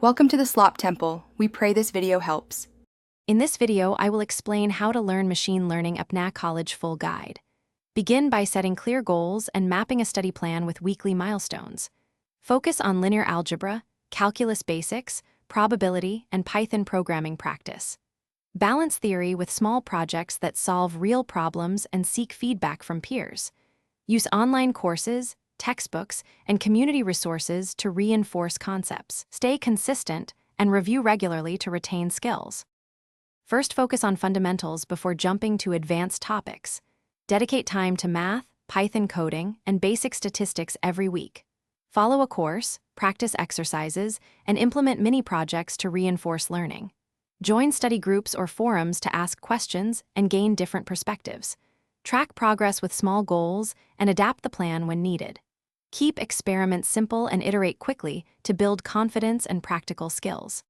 Welcome to the Slop Temple. We pray this video helps. In this video, I will explain how to learn machine learning Apna College full guide. Begin by setting clear goals and mapping a study plan with weekly milestones. Focus on linear algebra, calculus basics, probability, and Python programming practice. Balance theory with small projects that solve real problems and seek feedback from peers. Use online courses, textbooks, and community resources to reinforce concepts. Stay consistent and review regularly to retain skills. First, focus on fundamentals before jumping to advanced topics. Dedicate time to math, Python coding, and basic statistics every week. Follow a course, practice exercises, and implement mini-projects to reinforce learning. Join study groups or forums to ask questions and gain different perspectives. Track progress with small goals and adapt the plan when needed. Keep experiments simple and iterate quickly to build confidence and practical skills.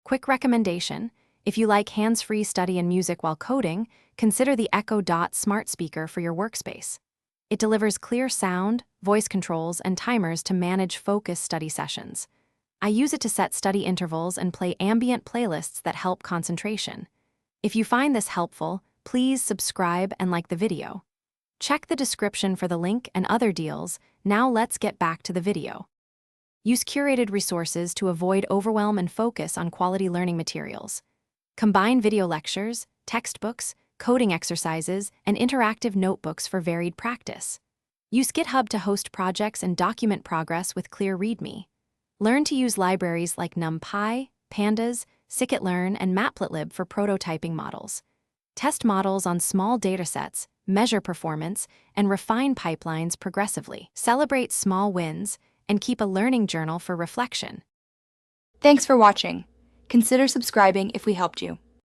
Quick recommendation: if you like hands-free study and music while coding, consider the Echo Dot smart speaker for your workspace. It delivers clear sound, voice controls, and timers to manage focused study sessions. I use it to set study intervals and play ambient playlists that help concentration. If you find this helpful, please subscribe and like the video. Check the description for the link and other deals. Now let's get back to the video. Use curated resources to avoid overwhelm and focus on quality learning materials. Combine video lectures, textbooks, coding exercises, and interactive notebooks for varied practice. Use GitHub to host projects and document progress with clear README. Learn to use libraries like NumPy, Pandas, scikit-learn, and Matplotlib for prototyping models. Test models on small datasets, measure performance, and refine pipelines progressively. Celebrate small wins and keep a learning journal for reflection. Thanks for watching. Consider subscribing if we helped you.